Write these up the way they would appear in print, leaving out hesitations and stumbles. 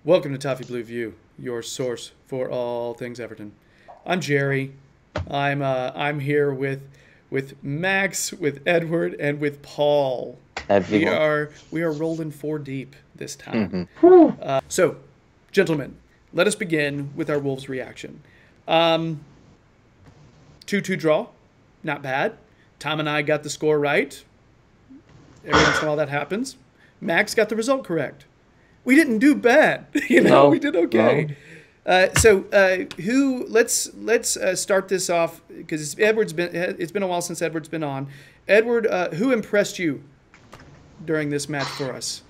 Welcome to Toffee Blue View, your source for all things Everton. I'm Gerry. I'm here with Max, with Edward, and with Paul. Everyone. We are rolling four deep this time. Mm-hmm. So, gentlemen, let us begin with our Wolves reaction. 2-2 draw, not bad. Tom and I got the score right. Every once in a while that happens. Max got the result correct. We didn't do bad, No, we did okay. No. Let's start this off because it's been a while since Edward's been on. Edward, who impressed you during this match for us?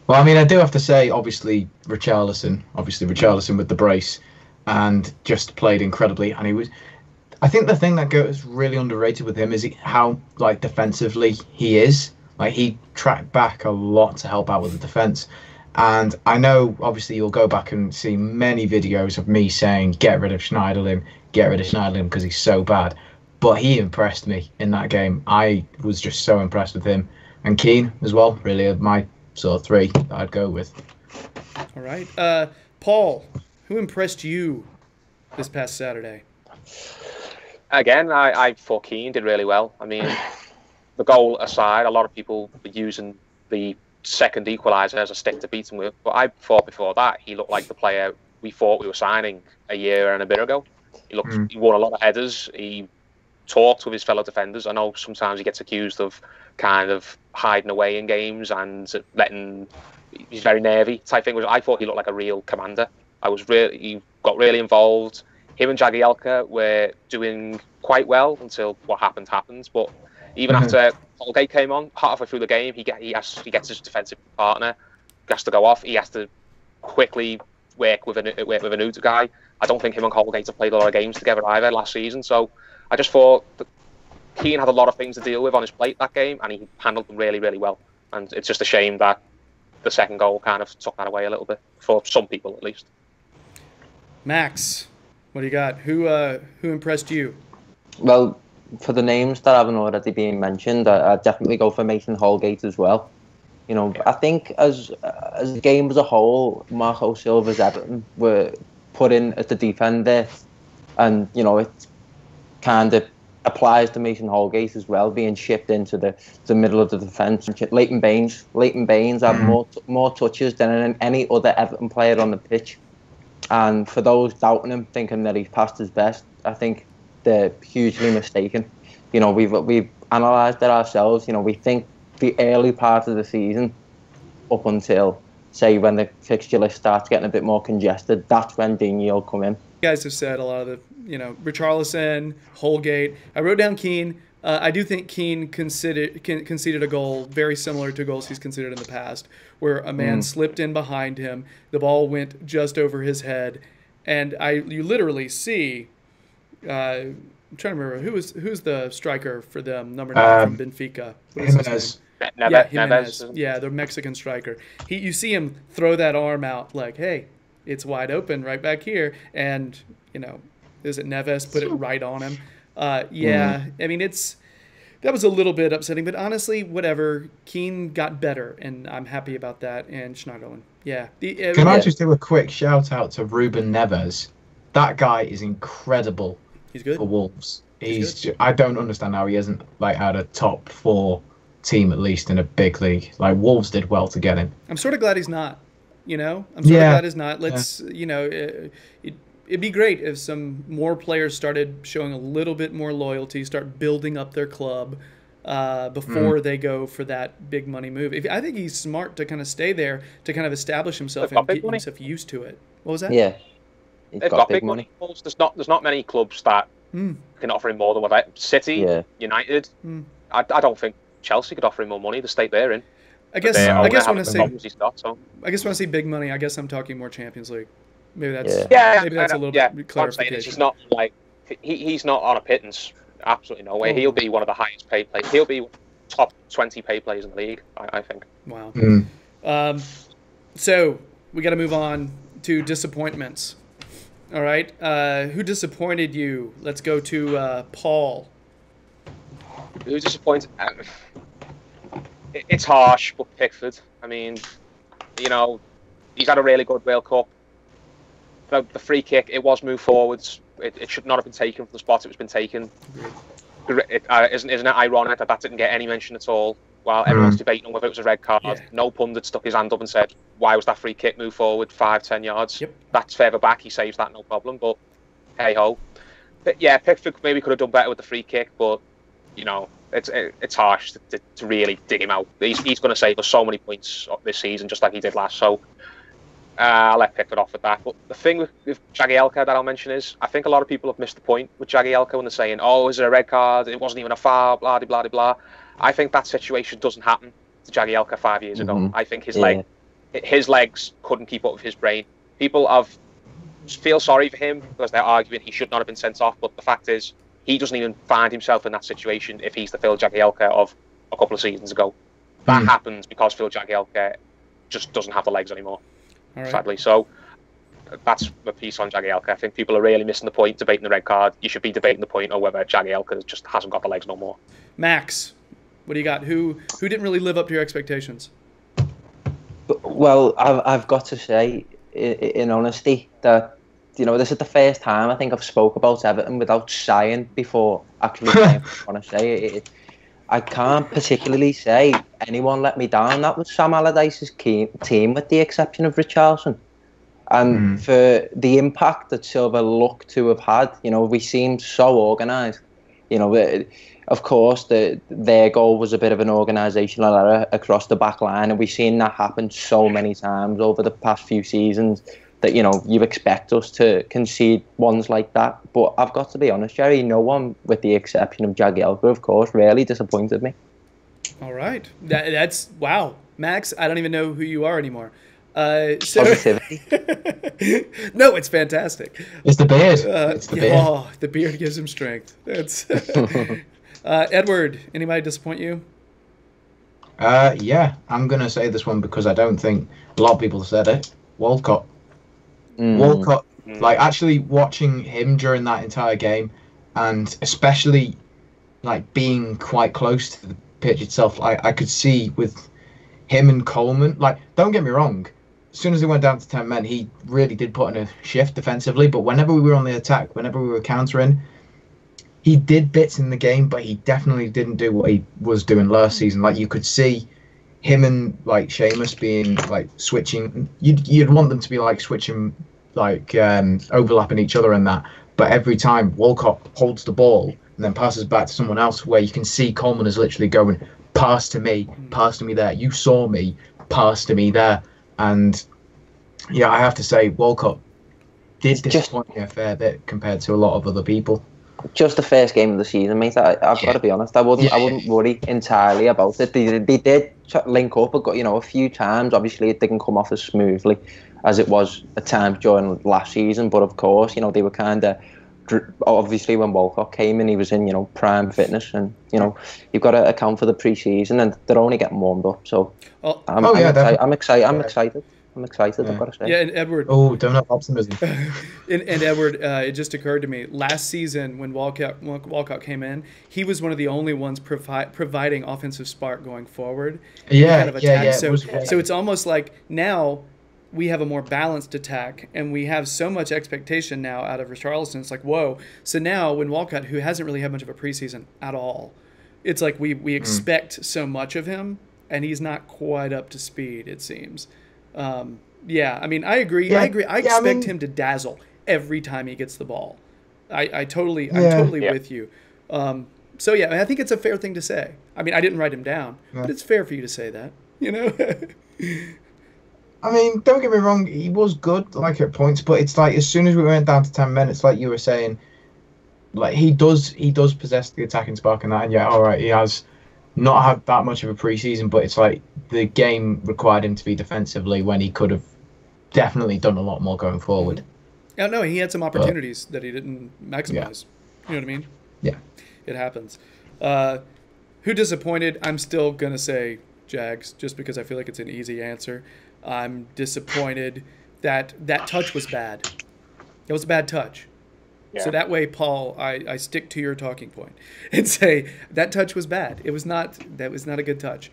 Well, I mean, I do have to say, obviously Richarlison with the brace, and just played incredibly. And I think the thing that goes really underrated with him is how defensively he is. He tracked back a lot to help out with the defence. And I know, obviously, you'll go back and see many videos of me saying, get rid of Schneiderlin, because he's so bad. But he impressed me in that game. I was just so impressed with him. And Keane as well, really, my sort of three that I'd go with. All right. Paul, who impressed you this past Saturday? Again, I thought Keane did really well. I mean, the goal aside, a lot of people were using the second equaliser as a stick to beat him with. But I thought before that, he looked like the player we thought we were signing a year and a bit ago. He won a lot of headers. He talked with his fellow defenders. I know sometimes he gets accused of kind of hiding away in games and he's very nervy type thing. I thought he looked like a real commander. He got really involved. Him and Jagielka were doing quite well until what happened. But even after Holgate came on, halfway through the game, he gets his defensive partner. He has to go off. He has to quickly work with a new guy. I don't think him and Holgate have played a lot of games together either last season. So I just thought that Keane had a lot of things to deal with on his plate that game, and he handled them really, really well. And it's just a shame that the second goal kind of took that away a little bit, for some people at least. Max, what do you got? Who impressed you? Well, for the names that haven't already been mentioned, I'd definitely go for Mason Holgate as well. I think as a game as a whole, Marco Silva's Everton were put in as the defender, and it kind of applies to Mason Holgate as well, being shipped into the middle of the defence. Leighton Baines had more touches than any other Everton player on the pitch, and for those doubting him, thinking that he's past his best, I think they're hugely mistaken. We've analysed it ourselves. We think the early part of the season, up until say when the fixture list starts getting a bit more congested, that's when Digne will come in. You guys have said a lot of the, Richarlison, Holgate. I wrote down Keane. I do think Keane conceded a goal very similar to goals he's conceded in the past, where a man slipped in behind him, the ball went just over his head, and you literally see. I'm trying to remember who's the striker for them, number 9 from Benfica. Jimenez. Jimenez. Yeah, the Mexican striker. You see him throw that arm out like, hey, it's wide open right back here, and is it Neves put it right on him? I mean that was a little bit upsetting, but honestly, whatever. Keane got better, and I'm happy about that. And Schneiderlin, yeah. Can I just do a quick shout out to Ruben Neves? That guy is incredible. He's good for Wolves. I don't understand how he isn't had a top 4 team at least in a big league. Wolves did well to get him. I'm sort of glad he's not. I'm sort of glad he's not. Let's it'd be great if some more players started showing a little bit more loyalty, start building up their club before they go for that big money move. I think he's smart to kind of stay there to kind of establish himself and get himself used to it. What was that? Yeah. They've got big money. There's not many clubs that can offer him more than what City, United. I don't think Chelsea could offer him more money. The state they're in. I guess when I say big money, I guess I'm talking more Champions League. Maybe that's a little bit clarification. He's not he's not on a pittance. Absolutely no way. He'll be one of the highest paid players. He'll be top 20 paid players in the league. I think. Wow. So we got to move on to disappointments. All right. Who disappointed you? Let's go to Paul. Who disappointed? It's harsh, but Pickford. I mean, he's had a really good World Cup. The free kick, it was moved forwards. It should not have been taken from the spot it was been taken. Isn't it ironic that didn't get any mention at all? While everyone's debating on whether it was a red card, no pundit stuck his hand up and said, "Why was that free kick moved forward 5-10 yards?" Yep. That's further back. He saves that, no problem. But hey ho, but yeah, Pickford maybe could have done better with the free kick, but you know, it's harsh to really dig him out. He's going to save us so many points this season, just like he did last. So I'll let Pickford off with that. But the thing with Jagielka that I'll mention is, I think a lot of people have missed the point with Jagielka when they're saying, "Oh, is it a red card? It wasn't even a foul." Blah blah blah blah. I think that situation doesn't happen to Jagielka 5 years ago. I think his legs couldn't keep up with his brain. People feel sorry for him because they're arguing he should not have been sent off. But the fact is, he doesn't even find himself in that situation if he's the Phil Jagielka of a couple of seasons ago. That happens because Phil Jagielka just doesn't have the legs anymore, sadly. So that's the piece on Jagielka. I think people are really missing the point debating the red card. You should be debating the point of whether Jagielka just hasn't got the legs no more. Max, what do you got? Who didn't really live up to your expectations? Well, I've got to say, in honesty, that this is the first time I think I've spoke about Everton without sighing before actually saying what I want to say. I can't particularly say anyone let me down. That was Sam Allardyce's team, with the exception of Richarlison. And for the impact that Silva looked to have had, we seemed so organised. Of course, their goal was a bit of an organisational error across the back line, and we've seen that happen so many times over the past few seasons that, you expect us to concede ones like that. But I've got to be honest, Gerry, no one, with the exception of Jagielka, of course, really disappointed me. All right. That's, wow. Max, I don't even know who you are anymore. Positivity. No, it's fantastic. It's the beard. It's the beard. Oh, the beard gives him strength. That's Edward, anybody disappoint you? Yeah, I'm going to say this one because I don't think a lot of people said it. Walcott. Walcott, like, actually watching him during that entire game, and especially like being quite close to the pitch itself, I could see with him and Coleman, like, don't get me wrong, as soon as he went down to 10 men, he really did put in a shift defensively, but whenever we were on the attack, whenever we were countering, he did bits in the game, but he definitely didn't do what he was doing last season. Like, you could see him and like Seamus being like switching. You'd want them to be like switching, like overlapping each other and that. But every time Walcott holds the ball and then passes back to someone else, where you can see Coleman is literally going, pass to me there. You saw me, pass to me there. And yeah, I have to say Walcott did disappoint me a fair bit compared to a lot of other people. Just the first game of the season, mate. I've got to be honest. I wouldn't worry entirely about it. They did link up, a few times. Obviously, it didn't come off as smoothly as it was at times during last season. But of course, they were kind of, obviously when Walcott came in, he was in prime fitness, and you've got to account for the pre-season, and they're only getting warmed up. So I'm excited. I've got to say. Yeah, and Edward. Oh, don't have optimism. and Edward, it just occurred to me, last season when Walcott came in, he was one of the only ones providing offensive spark going forward. Yeah, kind of So it's almost like now we have a more balanced attack, and we have so much expectation now out of Richarlison. It's like, whoa. So now when Walcott, who hasn't really had much of a preseason at all, it's like we expect so much of him, and he's not quite up to speed, it seems. Yeah, I mean, I agree. Yeah, I expect him to dazzle every time he gets the ball. I'm totally with you. So yeah, I think it's a fair thing to say. I mean, I didn't write him down, but it's fair for you to say that. I mean, don't get me wrong, he was good, like, at points, but it's like as soon as we went down to 10 men, it's like you were saying, like, he does possess the attacking spark and that, and yeah, all right, he has not had that much of a preseason, but it's like the game required him to be defensively when he could have definitely done a lot more going forward. Yeah, no, he had some opportunities that he didn't maximize. Yeah. You know what I mean? Yeah. It happens. Who disappointed? I'm still going to say Jags, just because I feel like it's an easy answer. I'm disappointed that touch was bad. It was a bad touch. Yeah. So that way, Paul, I stick to your talking point and say that touch was bad. That was not a good touch.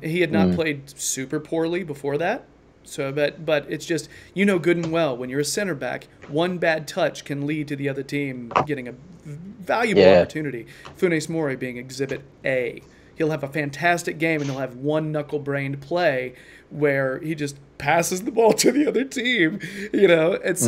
He had not played super poorly before that, So, but it's just, good and well, when you're a center back, one bad touch can lead to the other team getting a valuable opportunity. Funes Mori being Exhibit A. He'll have a fantastic game, and he'll have one knuckle-brained play where he just passes the ball to the other team, And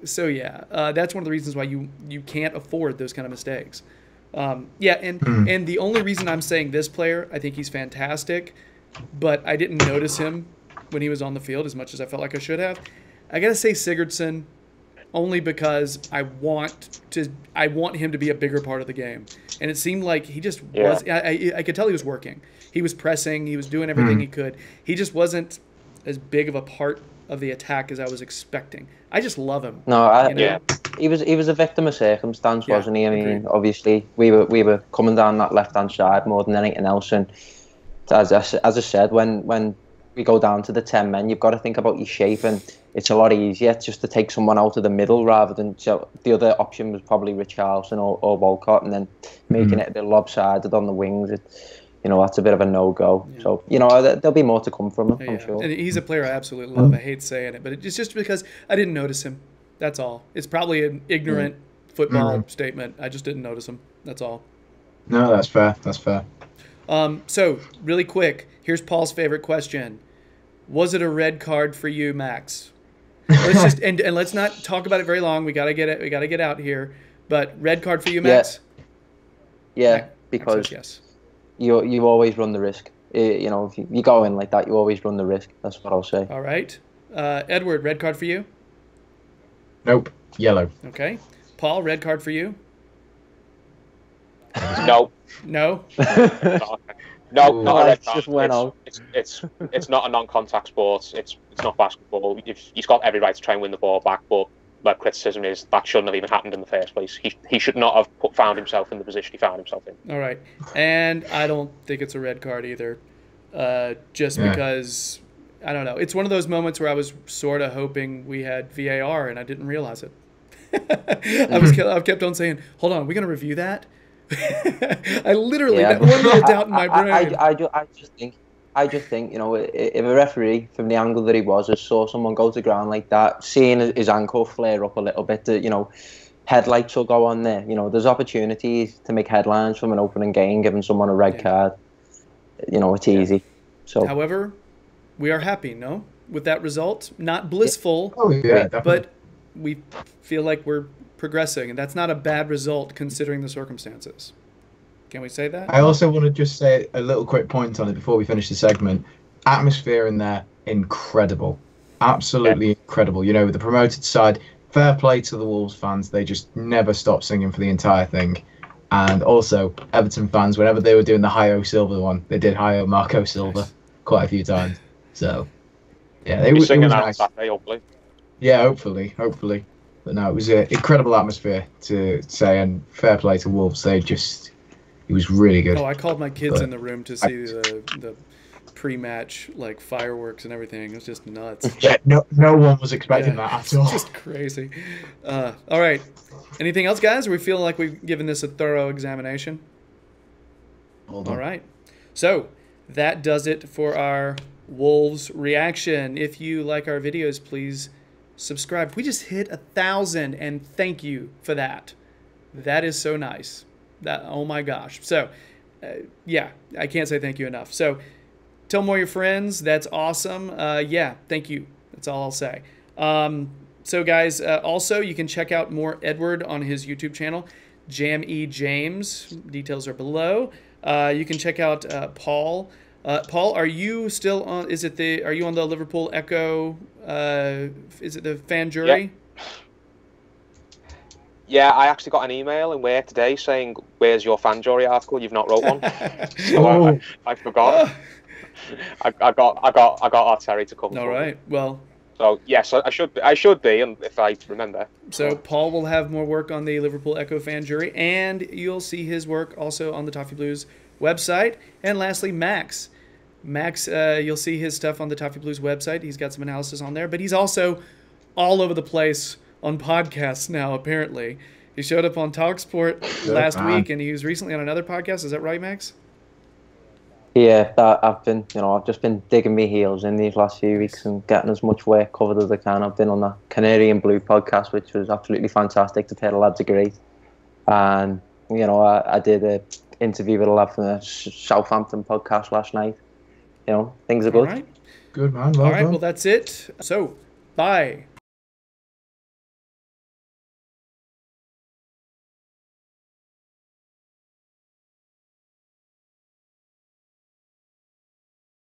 so yeah, that's one of the reasons why you can't afford those kind of mistakes. And the only reason I'm saying this player, I think he's fantastic, but I didn't notice him when he was on the field as much as I felt like I should have. I gotta say Sigurdsson, only because I want him to be a bigger part of the game. And it seemed like he just was. I could tell he was working. He was pressing. He was doing everything he could. He just wasn't as big of a part of the attack as I was expecting. I just love him. No, he was a victim of circumstance, wasn't he? I mean, obviously we were coming down that left hand side more than anything else, and as I said, when we go down to the 10 men, you've got to think about your shape, and it's a lot easier just to take someone out of the middle rather than the other option was probably Richarlison or Walcott, and then making it a bit lopsided on the wings. That's a bit of a no-go. Yeah. So, there'll be more to come from him, I'm sure. And he's a player I absolutely love. I hate saying it, but it's just because I didn't notice him. That's all. It's probably an ignorant football statement. I just didn't notice him. That's all. No, that's fair. That's fair. So, really quick, here's Paul's favorite question. Was it a red card for you, Max? Let's just and let's not talk about it very long. We gotta get it. We gotta get out here. But red card for you, Max? Yeah, because yes. You always run the risk. If you go in like that, you always run the risk. That's what I'll say. All right. Edward, red card for you? Nope. Yellow. Okay. Paul, red card for you? No. No? No, not a red card. Just went out. It's not a non-contact sport. It's not basketball. He's got every right to try and win the ball back, but my criticism is that shouldn't have even happened in the first place. He should not have found himself in the position he found himself in. All right. And I don't think it's a red card either, because, I don't know. It's one of those moments where I was sort of hoping we had VAR, and I didn't realize it. I kept on saying, hold on, are we going to review that? I literally that one little doubt in my brain. I just think, if a referee from the angle that he was saw someone go to ground like that, seeing his ankle flare up a little bit, headlights will go on there. There's opportunities to make headlines from an opening game, giving someone a red card. It's easy. So, however, we are happy, with that result. Not blissful, but we feel like we're progressing, and that's not a bad result considering the circumstances. Can we say that? I also want to just say a little quick point on it before we finish the segment. Atmosphere in there, incredible. Absolutely incredible. The promoted side, fair play to the Wolves fans. They just never stop singing for the entire thing. And also, Everton fans, whenever they were doing the Hi-O Silva one, they did Hi-O Marco Silva quite a few times. So, yeah, they were singing that nice. Saturday, hopefully. Yeah, hopefully. But no, it was an incredible atmosphere to say, and fair play to Wolves. It was really good. Oh, I called my kids in the room to see the pre-match fireworks and everything. It was just nuts. Yeah, no one was expecting that at all. Just crazy. All right. Anything else, guys? Or we feel like we've given this a thorough examination? Hold on. All right. So that does it for our Wolves reaction. If you like our videos, please subscribe. We just hit 1,000, and thank you for that. That is so nice. Oh my gosh. So, I can't say thank you enough. So, tell more your friends. That's awesome. Thank you. That's all I'll say. So, guys, also you can check out more Edward on his YouTube channel, Jam-E James. Details are below. You can check out Paul. Paul, are you still on? Are you on the Liverpool Echo? Is it the fan jury? Yeah, I actually got an email in work today saying, "Where's your fan jury article? You've not wrote one." So I forgot. I got our Terry to come. All right. Well. So yes, I should be, and if I remember. So Paul will have more work on the Liverpool Echo fan jury, and you'll see his work also on the Toffee Blues website. And lastly, Max, you'll see his stuff on the Toffee Blues website. He's got some analysis on there, but he's also all over the place on podcasts now, apparently. He showed up on TalkSport last week, and he was recently on another podcast. Is that right, Max? Yeah, I've just been digging my heels in these last few weeks and getting as much work covered as I can. I've been on the Canary and Blue podcast, which was absolutely fantastic to hear. The lads are great. And, I did an interview with a lad from the Southampton podcast last night. Things are good. All right. Good, man. Well All right, done. well, that's it. So, bye.